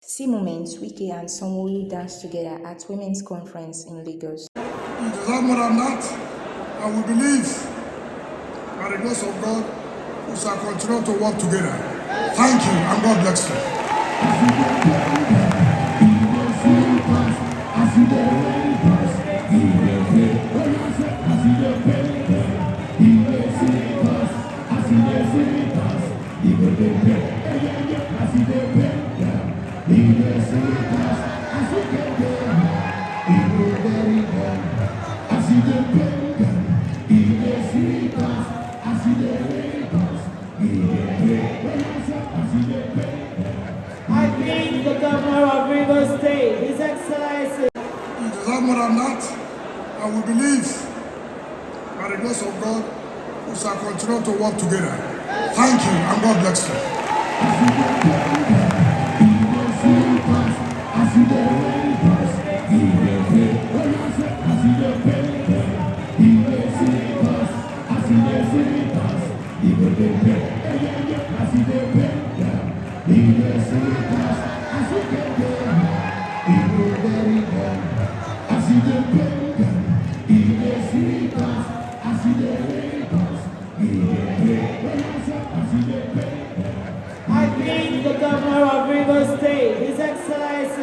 See moments Wike and Sanwo Olu dance together at women's conference in Lagos. You deserve more than that, and we believe, by the grace of God, we shall continue to work together. Thank you, and God bless I thank the Governor of Rivers State, His Excellency. You deserve more than that, and we believe, by the grace of God, we shall continue to work together. Thank you, and God bless you. I thank the Governor of Rivers State, His Excellency.